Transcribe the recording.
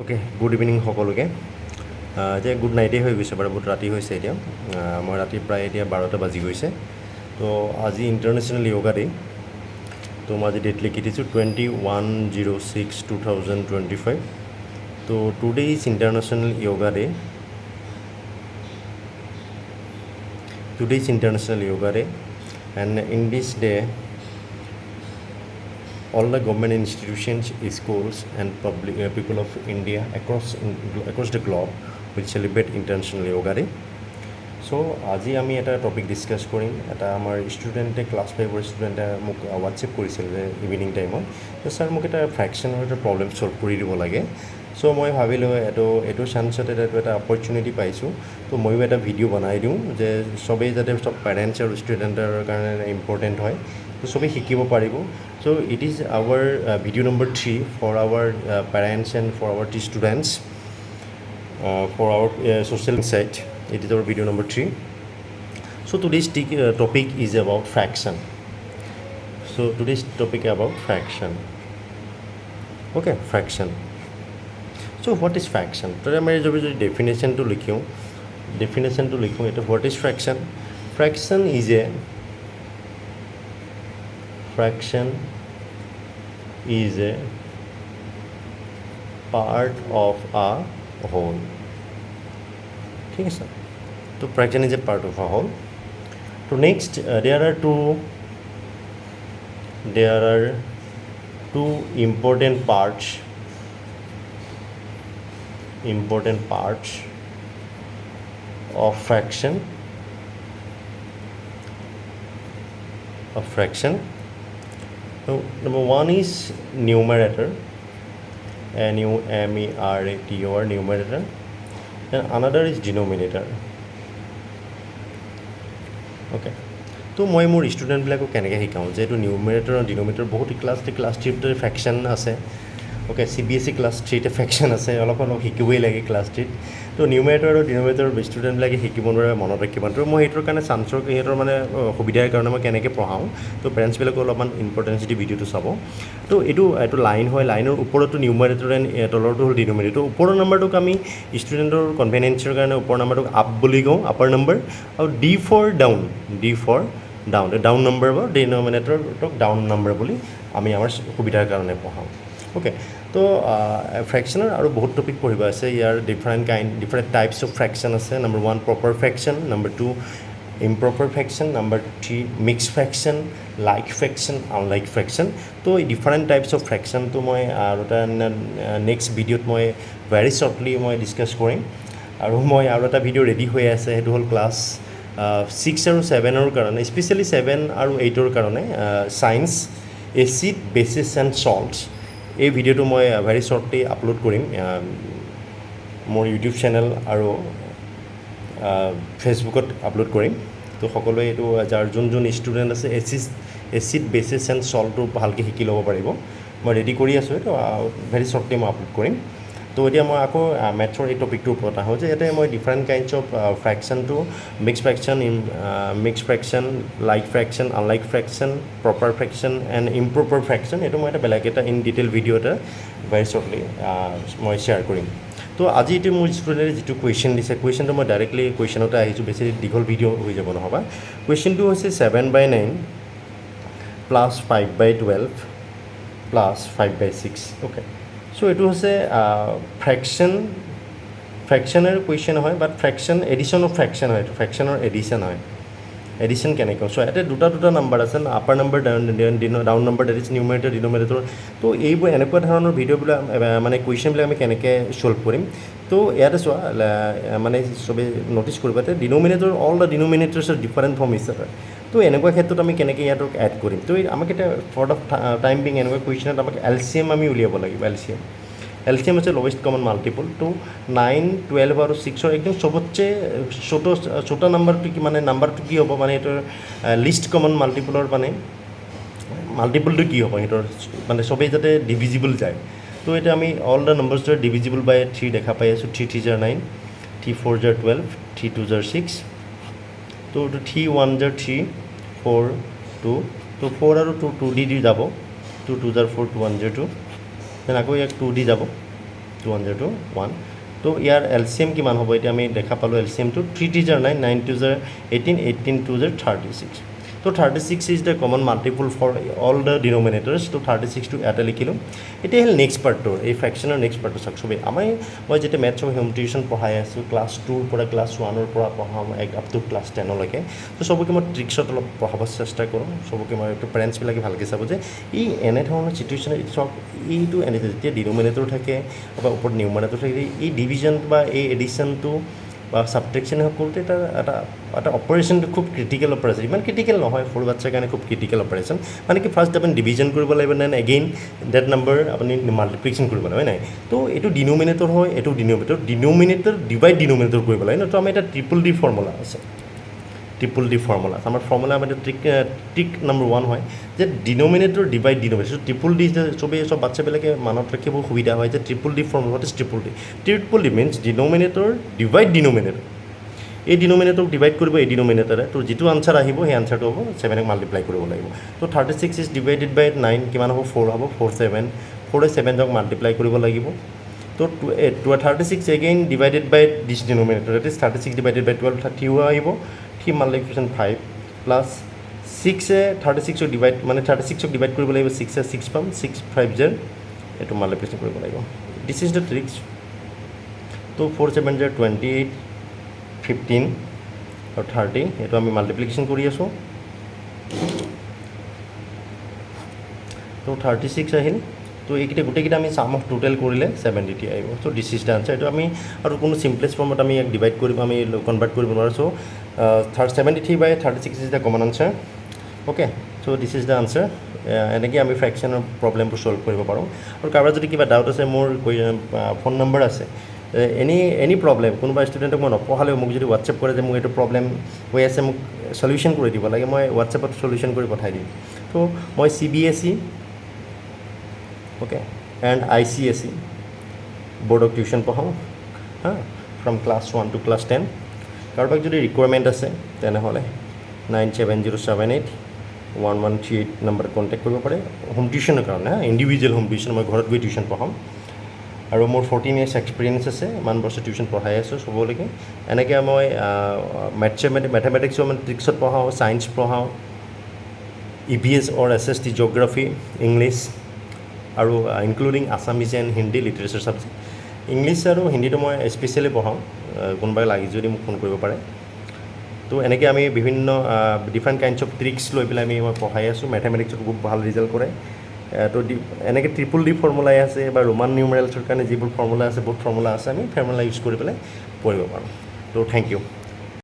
Okay good evening সকলোকে এতিয়া good নাইটেই হৈ গৈছে বাৰু বহুত ৰাতি হৈছে এতিয়া মই ৰাতি প্ৰায় এতিয়া 12টা বাজি গৈছে তো আজি ইণ্টাৰনেশ্যনেল য়োগা ডে তো মই আজি ডেট লিখি দিছোঁ 21/06/2025 তো today is international yoga day and in this day all the government institutions, schools and public people of India across the globe will celebrate International Yoga Day. So আজি আমি এটা টপিক ডিছকাছ কৰিম এটা আমাৰ ষ্টুডেণ্টে ক্লাছ 5ৰ ষ্টুডেণ্টে মোক হোৱাটছএপ কৰিছিল যে evening টাইমত তো ছাৰ মোক এটা ফ্ৰেকশ্যনৰ এটা প্ৰব্লেম ছল্ভ কৰি দিব লাগে চ' মই ভাবিলোঁ এইটো চান্সতে এটা অপৰচুনিটি পাইছোঁ তো ময়ো এটা ভিডিঅ' বনাই দিওঁ যে চবেই যাতে চব পেৰেণ্টছ আৰু ষ্টুডেণ্টৰ কাৰণে ইম্পৰ্টেণ্ট হয় তো চবেই শিকিব পাৰিব so' it is our video' number 3 for our parents and for our students for our social insight. It is our video number 3. So today's topic is about fraction. Okay, fraction. So what is fraction? So I am going to definition to likhu. What is fraction? Fraction is a part of a whole. Okay, sir. So fraction is a part of a whole. So next, there are two important parts of fraction. So number one is numerator. Numerator, numerator, and another is denominator. Okay, তো মই মোৰ ষ্টুডেণ্টবিলাকক কেনেকৈ শিকাওঁ যে এইটো নিউমেৰেটৰ আৰু denominator বহুত class 3তে fraction আছে অ'কে CBSE ক্লাছ 3তে ফ্ৰেকশ্যন আছে অলপ শিকিবই লাগে ক্লাছ 3ত তো নিউমেৰেটৰ আৰু ডিনমিনেটৰ ষ্টুডেণ্টবিলাকে শিকিব নোৱাৰে মনত ৰাখিব তো মই সেইটোৰ কাৰণে চান্সৰ সিহঁতৰ মানে সুবিধাৰ কাৰণে মই কেনেকৈ পঢ়াওঁ তো পেৰেণ্টছবিলাকে অলপমান ইম্পৰ্টেঞ্চ দি ভিডিঅ'টো চাব তো এইটো লাইন হয় লাইনৰ ওপৰতো নিউমেৰেটৰ এণ্ড তলৰটো হ'ল ডিনমিনেটৰ ওপৰৰ নাম্বাৰটোক আমি ষ্টুডেণ্টৰ কনভেনিয়েঞ্চৰ কাৰণে ওপৰৰ নাম্বাৰটোক আপ বুলি কওঁ আপাৰ নাম্বাৰ আৰু D for ডাউন নাম্বাৰ বা ডিনমিনেটৰটোক ডাউন নাম্বাৰ বুলি আমি আমাৰ সুবিধাৰ কাৰণে পঢ়াওঁ অ'কে তো ফ্ৰেকশ্যনৰ আৰু বহুত টপিক পঢ়িব আছে ইয়াৰ ডিফাৰেণ্ট টাইপছ অফ ফ্ৰেকশ্যন আছে number 1 proper fraction number 2 improper fraction, number 3 mixed fraction, like fraction, unlike fraction. তো এই ডিফাৰেণ্ট টাইপছ অফ ফ্ৰেকশ্যন তো মই আৰু এটা নেক্সট ভিডিঅ'ত মই ভেৰি শ্বৰ্টলি মই ডিছকাছ কৰিম আৰু মই আৰু এটা ভিডিঅ' ৰেডি হৈ আছে সেইটো হ'ল ক্লাছ 6 আৰু 7ৰ কাৰণে স্পেচিয়েলি 7 আৰু 8ৰ কাৰণে ছায়েন্স এচিড বেচিছ এণ্ড চল্টছ এই ভিডিঅ'টো মই ভেৰি শ্বৰ্টলি আপলোড কৰিম মোৰ ইউটিউব চেনেল আৰু ফেচবুকত আপলোড কৰিম তো সকলোৱে এইটো যাৰ যোন ষ্টুডেণ্ট আছে এচিড বেচিছ এণ্ড চল্টটো ভালকৈ শিকি ল'ব পাৰিব মই ৰেডি কৰি আছোঁ এইটো ভেৰি শ্বৰ্টলি মই আপলোড কৰিম তো এতিয়া মই আকৌ মেথছৰ এই টপিকটোৰ ওপৰত আহোঁ যে ইয়াতে মই ডিফাৰেণ্ট কাইণ্ডছ অফ ফ্ৰেকশ্যনটো mix fraction like fraction unlike fraction proper fraction and improper fraction এইটো মই এটা বেলেগ এটা ইন ডিটেইল ভিডিঅ' এটা ভেৰি শ্বৰ্টলি মই শ্বেয়াৰ কৰিম তো আজি এতিয়া মোৰ ষ্টুডেণ্টে যিটো কুৱেশ্যন দিছে কুৱেশ্যনটো মই ডাইৰেক্টলি কুৱেশ্যনতে আহিছোঁ বেছি দীঘল ভিডিঅ' হৈ যাব নহ'বা কুৱেশ্যনটো হৈছে 7/9 প্লাছ 5/12 প্লাছ 5/6 অ'কে চ' এইটো হৈছে ফ্ৰেকশ্যনৰ কুৱেশ্যন হয় বাট ফ্ৰেকশ্যন এডিশ্যন অফ ফ্ৰেকশ্যন হয় এইটো ফ্ৰেকশ্যনৰ এডিশ্যন হয় এডিশ্যন কেনেকৈ চ' ইয়াতে দুটা নাম্বাৰ আছে upper number down number that is numerator denominator তো এইবোৰ এনেকুৱা ধৰণৰ ভিডিঅ'বিলাক মানে কুৱেশ্যনবিলাক আমি কেনেকৈ ছল্ভ কৰিম তো ইয়াতে চোৱা মানে চবেই ন'টিছ কৰিব যে denominator all the denominators are different from each other তো এনেকুৱা ক্ষেত্ৰত আমি কেনেকৈ ইয়াতক এড কৰিম তো আমাক এতিয়া ফৰ দ্য টাইম বিং এনেকুৱা কুৱেশ্যনত আমাক LCM আমি উলিয়াব লাগিব LCM হৈছে লৱেষ্ট কমন মাল্টিপল তো 9, 12 আৰু 6ৰ একদম চবতছে ছোটা নাম্বাৰটো কি মানে নাম্বাৰটো কি হ'ব মানে এইটোৰ লিষ্ট কমন মাল্টিপলৰ মানে মাল্টিপলটো কি হ'ব সেইটোৰ মানে চবেই যাতে ডিভিজিবল যায় তো এতিয়া আমি all the numbers are divisible by 3 দেখা পাই আছোঁ 3 3 জাৰ 9 3 4 জাৰ 12 3 2 জাৰ 6 তো 3 1 জাৰ 3 4 2 তো 4 আৰু 2 2 দি যাব 2 2 জাৰ 4 2 1 জাৰ 2 দেন আকৌ ইয়াক 2 দি যাব 2 200 1 তো ইয়াৰ LCM কিমান হ'ব এতিয়া আমি দেখা পালোঁ LCM টো 3 2 9 9 2 18 18 2 36 তো 36 is the common multiple for all the denominators তো 36 টো এটা লিখিলোঁ এতিয়া হ'ল নেক্সট পাৰ্টটো এই ফ্ৰেকশ্যনৰ নেক্সট পাৰ্টটো চাওক চবেই মই যেতিয়া মেথছৰ হোম টিউশ্যন পঢ়াই আছোঁ ক্লাছ 2ৰ পৰা ক্লাছ 1ৰ পৰা পঢ়াম আপ টু ক্লাছ 10লৈকে তো চবকে মই ট্ৰিক্সত অলপ পঢ়াব চেষ্টা কৰোঁ চবকে মই পেৰেণ্টছবিলাকে ভালকৈ চাব যে এই এনেধৰণৰ চিটুৱেশ্যন চাওক এইটো এনে যেতিয়া ডিনমিনেটৰ থাকে বা ওপৰত নিউমাৰেটৰ থাকে এই ডিভিজন বা এই এডিশ্যনটো বা ছাবট্ৰেকশ্যন কৰোঁতে এটা অপাৰেশ্যনটো খুব ক্ৰিটিকেল অপাৰেশ্যন ইমান ক্ৰিটিকেল নহয় সৰু বাচ্চাৰ কাৰণে খুব ক্ৰিটিকেল অপাৰেশ্যন মানে কি ফাৰ্ষ্ট আপুনি ডিভিজন কৰিব লাগিব দেন এগেইন ডেট নাম্বাৰ আপুনি মাল্টিপ্লিকেশ্যন কৰিব লাগিব হয় নাই তো এইটো ডিনমিনেটৰ হয় এইটো ডিনমিনেটৰ ডিভাইড ডিনমিনেটৰ কৰিব লাগে ন তো আমি এটা ট্ৰিপল D ফৰ্মুলা আছে ফৰ্মুলা আমাৰ ফৰ্মুলা মানে ট্ৰিক নম্বৰ 1 হয় যে denominator divide denominator triple D চবেই চব বাচ্চাবিলাকে মনত ৰাখিব সুবিধা হয় যে triple D formula what is triple D means denominator divide denominator এই ডিনমিনেটৰক ডিভাইড কৰিব এই ডিনমিনেটৰে তো যিটো আনচাৰ আহিব সেই আনচাৰটো হ'ব 7ক মাল্টিপ্লাই কৰিব লাগিব তো 36 ইজ ডিভাইডেড বাই 9 কিমান হ'ব 4 হ'ব 4 7ক মাল্টিপ্লাই কৰিব লাগিব তো 36 again divided by this denominator it is 36 divided by 12 30 আহিব 3 মাল্টিপ্লিকেশ্যন 5 প্লাছ 6 36ক ডিভাইড মানে 36ক ডিভাইড কৰিব লাগিব 6 পাম 6 5 এইটো মাল্টিপ্লিকেশ্যন কৰিব লাগিব দিছ ইজ দ্য ট্ৰিক্স তো 4 7 28 15 আৰু 30 এইটো আমি মাল্টিপ্লিকেশ্যন কৰি আছোঁ তো 36 আহিল তো এইকেইটা গোটেইকেইটা আমি চাম অফ টোটেল কৰিলে 70 আহিব তো দিছ ইজ দ্য আনচাৰ এইটো আমি আৰু কোনো চিম্পলেষ্ট ফৰ্মত আমি ইয়াক ডিভাইড কৰিব আমি কনভাৰ্ট কৰিব নোৱাৰোঁ চ' 73 বাই 36 is the common answer okay so' this is the answer এনেকৈ আমি ফ্ৰেকশ্যনৰ প্ৰব্লেমবোৰ ছল্ভ কৰিব পাৰোঁ আৰু কাৰোবাৰ যদি কিবা ডাউট আছে মোৰ ফোন নম্বৰ আছে এনি প্ৰব্লেম কোনোবা ষ্টুডেণ্টক মই নপঢ়ালেও মোক যদি হোৱাটছএপ কৰে যে মোক এইটো প্ৰব্লেম হৈ আছে মোক চলিউশ্যন কৰি দিব লাগে মই হোৱাটছএপত চলিউশ্যন কৰি পঠাই দিম তো মই CBSE অ'কে এণ্ড ICSE বৰ্ডক টিউশ্যন পঢ়াওঁ হা ফ্ৰম ক্লাছ 1 টু ক্লাছ 10 কাৰোবাক যদি ৰিকুৱাৰমেণ্ট আছে তেনেহ'লে 97078 1138 নম্বৰ কণ্টেক্ট কৰিব পাৰে হোম টিউশ্যনৰ কাৰণে ইণ্ডিভিজুৱেল হোম টিউশ্যন মই ঘৰত গৈ টিউশ্যন পঢ়াম আৰু মোৰ 14 years এক্সপিৰিয়েঞ্চ আছে ইমান বছৰ টিউশ্যন পঢ়াই আছোঁ চবলৈকে এনেকৈ মই মেথমেটিক্সৰ মানে ট্ৰিক্সত পঢ়াওঁ ছায়েন্স পঢ়াওঁ EVS অৰ SST জিঅ'গ্ৰাফী ইংলিছ আৰু including Assamese and Hindi literature subject English আৰু হিন্দীটো মই স্পেচিয়েলি পঢ়াওঁ কোনোবাই লাগি যদি মোক ফোন কৰিব পাৰে তো এনেকৈ আমি বিভিন্ন ডিফাৰেণ্ট কাইণ্ডছ অফ ট্ৰিক্স লৈ পেলাই মই পঢ়াই আছোঁ মেথমেটিক্সত খুব ভাল ৰিজাল্ট কৰে তো এনেকৈ ট্ৰিপল D ফৰ্মুলাই আছে বা ৰোমান নিউমেৰেলছৰ কাৰণে যিবোৰ ফৰ্মুলা আছে বহুত ফৰ্মুলা আছে আমি ফৰ্মুলা ইউজ কৰি পেলাই পঢ়িব পাৰোঁ তো থেংক ইউ